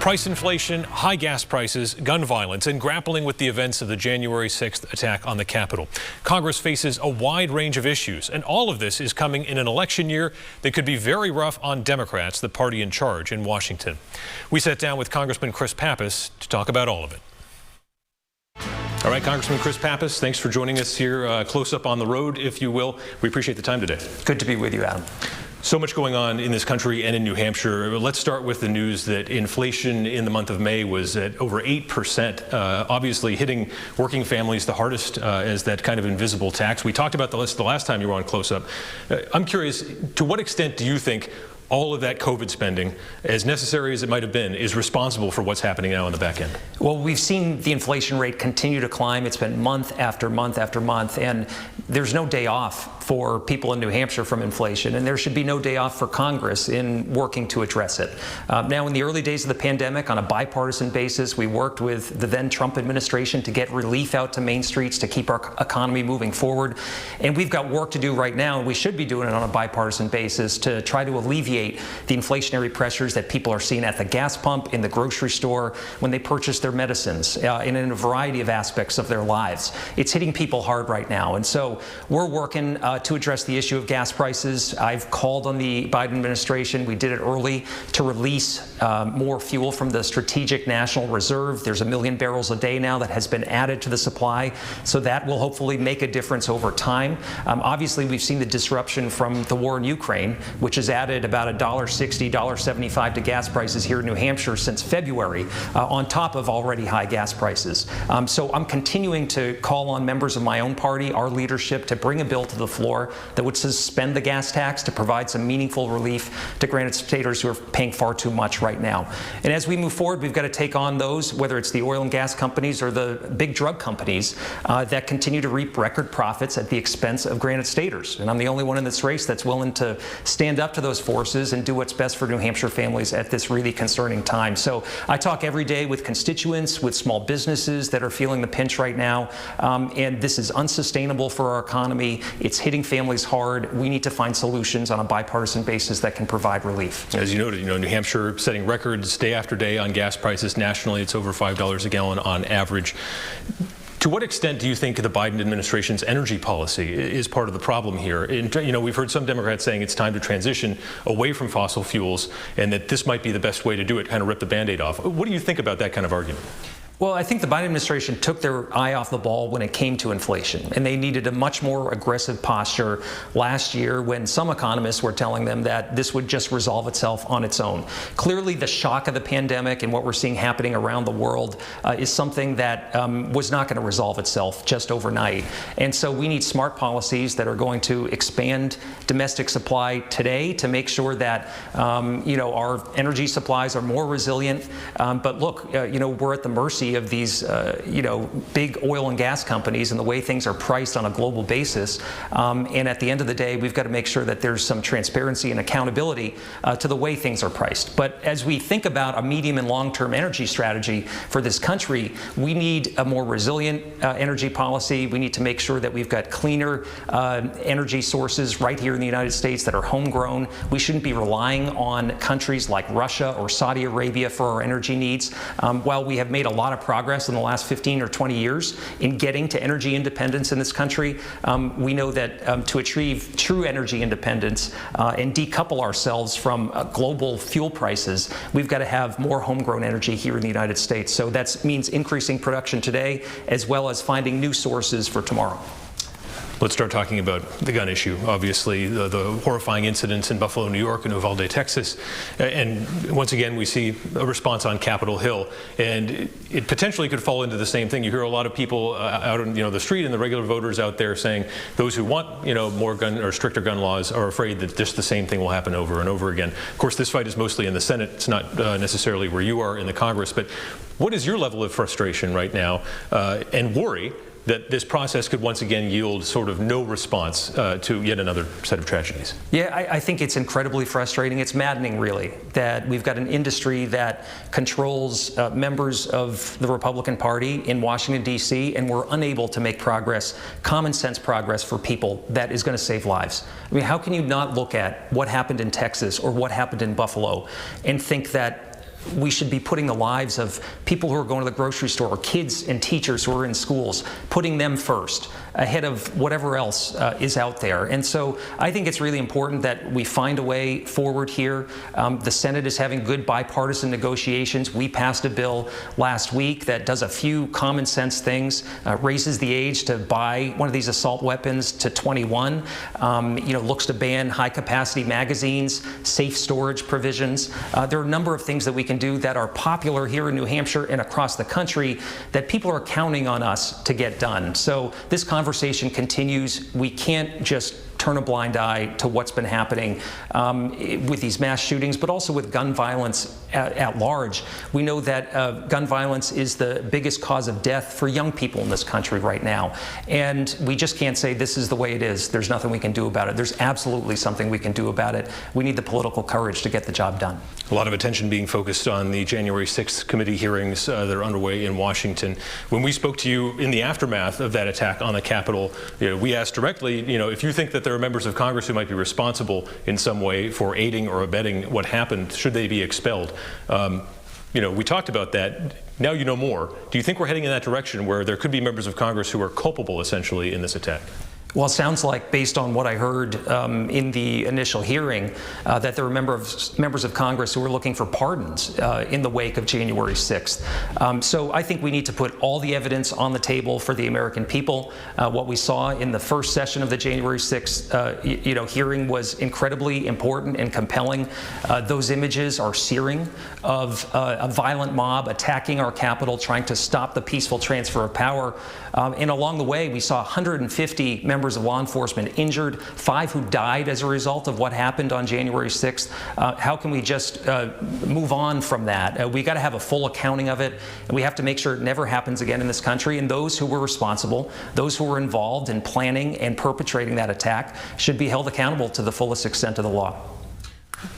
Price inflation, high gas prices, gun violence, and grappling with the events of the January 6th attack on the Capitol. Congress faces a wide range of issues, and all of this is coming in an election year that could be very rough on Democrats, the party in charge in Washington. We sat down with Congressman Chris Pappas to talk about all of it. All right, Congressman Chris Pappas, thanks for joining us here, close up on the road, if you will. We appreciate the time today. Good to be with you, Adam. So much going on in this country and in New Hampshire. Let's start with the news that inflation in the month of May was at over 8%, obviously hitting working families the hardest as that kind of invisible tax. We talked about the last time you were on Close Up. I'm curious, to what extent do you think all of that COVID spending, as necessary as it might have been, is responsible for what's happening now on the back end? Well, we've seen the inflation rate continue to climb. It's been month after month after month, and there's no day off for people in New Hampshire from inflation, and there should be no day off for Congress in working to address it. Now, in the early days of the pandemic, on a bipartisan basis, we worked with the then Trump administration to get relief out to Main Streets to keep our economy moving forward. And we've got work to do right now, and we should be doing it on a bipartisan basis to try to alleviate the inflationary pressures that people are seeing at the gas pump, in the grocery store, when they purchase their medicines, and in a variety of aspects of their lives. It's hitting people hard right now. And so we're working to address the issue of gas prices. I've called on the Biden administration. We did it early to release more fuel from the Strategic National Reserve. There's 1 million barrels a day now that has been added to the supply. So that will hopefully make a difference over time. Obviously, we've seen the disruption from the war in Ukraine, which has added about $1.60, $1.75 to gas prices here in New Hampshire since February, on top of already high gas prices. So I'm continuing to call on members of my own party, our leadership, to bring a bill to the floor that would suspend the gas tax to provide some meaningful relief to Granite Staters who are paying far too much right now. And as we move forward, we've got to take on those, whether it's the oil and gas companies or the big drug companies that continue to reap record profits at the expense of Granite Staters. And I'm the only one in this race that's willing to stand up to those forces and do what's best for New Hampshire families at this really concerning time. So I talk every day with constituents, with small businesses that are feeling the pinch right now, and this is unsustainable for our economy. It's hitting families hard. We need to find solutions on a bipartisan basis that can provide relief. As you noted, New Hampshire setting records day after day on gas prices. Nationally, it's over $5 a gallon on average. To what extent do you think the Biden administration's energy policy is part of the problem here? We've heard some Democrats saying it's time to transition away from fossil fuels and that this might be the best way to do it, kind of rip the Band-Aid off. What do you think about that kind of argument? Well, I think the Biden administration took their eye off the ball when it came to inflation, and they needed a much more aggressive posture last year when some economists were telling them that this would just resolve itself on its own. Clearly, the shock of the pandemic and what we're seeing happening around the world is something that was not going to resolve itself just overnight. And so we need smart policies that are going to expand domestic supply today to make sure that our energy supplies are more resilient. But look, we're at the mercy of these, big oil and gas companies and the way things are priced on a global basis. And at the end of the day, we've got to make sure that there's some transparency and accountability to the way things are priced. But as we think about a medium and long-term energy strategy for this country, we need a more resilient energy policy. We need to make sure that we've got cleaner energy sources right here in the United States that are homegrown. We shouldn't be relying on countries like Russia or Saudi Arabia for our energy needs. While we have made a lot of progress in the last 15 or 20 years in getting to energy independence in this country, we know that to achieve true energy independence and decouple ourselves from global fuel prices, we've got to have more homegrown energy here in the United States. So that means increasing production today as well as finding new sources for tomorrow. Let's start talking about the gun issue. Obviously, the horrifying incidents in Buffalo, New York, and Uvalde, Texas. And once again, we see a response on Capitol Hill. And it potentially could fall into the same thing. You hear a lot of people out on the street and the regular voters out there saying those who want more gun or stricter gun laws are afraid that just the same thing will happen over and over again. Of course, this fight is mostly in the Senate. It's not necessarily where you are in the Congress. But what is your level of frustration right now and worry that this process could once again yield sort of no response to yet another set of tragedies? Yeah, I think it's incredibly frustrating. It's maddening, really, that we've got an industry that controls members of the Republican Party in Washington, D.C., and we're unable to make progress, common sense progress for people that is going to save lives. I mean, how can you not look at what happened in Texas or what happened in Buffalo and think that we should be putting the lives of people who are going to the grocery store, or kids and teachers who are in schools, putting them first ahead of whatever else is out there. And so I think it's really important that we find a way forward here. The Senate is having good bipartisan negotiations. We passed a bill last week that does a few common sense things, raises the age to buy one of these assault weapons to 21, looks to ban high-capacity magazines, safe storage provisions. There are a number of things that we can do that are popular here in New Hampshire and across the country that people are counting on us to get done. So this conversation continues. We can't just turn a blind eye to what's been happening with these mass shootings, but also with gun violence at large. We know that gun violence is the biggest cause of death for young people in this country right now. And we just can't say this is the way it is. There's nothing we can do about it. There's absolutely something we can do about it. We need the political courage to get the job done. A lot of attention being focused on the January 6th committee hearings that are underway in Washington. When we spoke to you in the aftermath of that attack on the Capitol, we asked directly, if you think that there are members of Congress who might be responsible in some way for aiding or abetting what happened, should they be expelled? We talked about that. Now you know more. Do you think we're heading in that direction where there could be members of Congress who are culpable, essentially, in this attack? Well, it sounds like, based on what I heard in the initial hearing, that there were members of Congress who were looking for pardons in the wake of January 6th. So I think we need to put all the evidence on the table for the American people. What we saw in the first session of the January 6th hearing was incredibly important and compelling. Those images are searing of a violent mob attacking our Capitol, trying to stop the peaceful transfer of power. And along the way, we saw 150 members of law enforcement injured, 5 who died as a result of what happened on January 6th. How can we just move on from that? We got to have a full accounting of it, and we have to make sure it never happens again in this country. And those who were responsible, those who were involved in planning and perpetrating that attack, should be held accountable to the fullest extent of the law.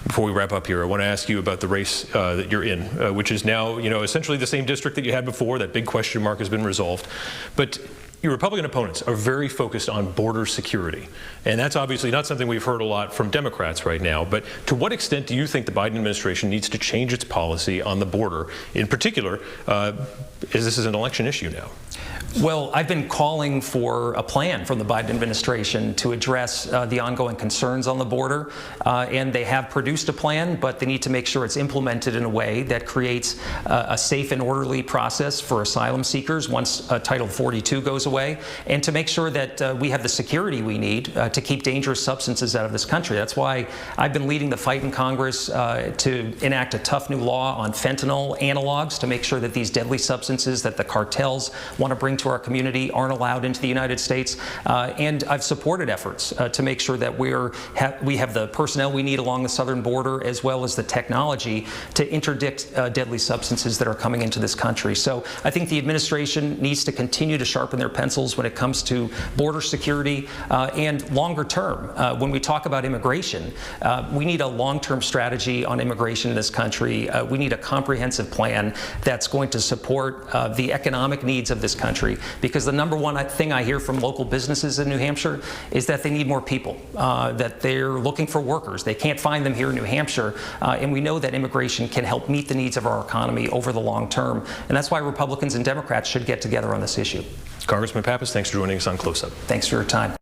Before we wrap up here, I want to ask you about the race that you're in, which is now, essentially the same district that you had before. That big question mark has been resolved. But your Republican opponents are very focused on border security. And that's obviously not something we've heard a lot from Democrats right now. But to what extent do you think the Biden administration needs to change its policy on the border, in particular, as this is an election issue now? Well, I've been calling for a plan from the Biden administration to address the ongoing concerns on the border, and they have produced a plan, but they need to make sure it's implemented in a way that creates a safe and orderly process for asylum seekers once Title 42 goes away, and to make sure that we have the security we need to keep dangerous substances out of this country. That's why I've been leading the fight in Congress to enact a tough new law on fentanyl analogs to make sure that these deadly substances that the cartels want to bring to our community aren't allowed into the United States. And I've supported efforts to make sure that we have the personnel we need along the southern border, as well as the technology to interdict deadly substances that are coming into this country. So I think the administration needs to continue to sharpen their pencils when it comes to border security and longer term. When we talk about immigration, we need a long-term strategy on immigration in this country. We need a comprehensive plan that's going to support the economic needs of this country, because the number one thing I hear from local businesses in New Hampshire is that they need more people, that they're looking for workers. They can't find them here in New Hampshire, and we know that immigration can help meet the needs of our economy over the long term, and that's why Republicans and Democrats should get together on this issue. Congressman Pappas, thanks for joining us on Close Up. Thanks for your time.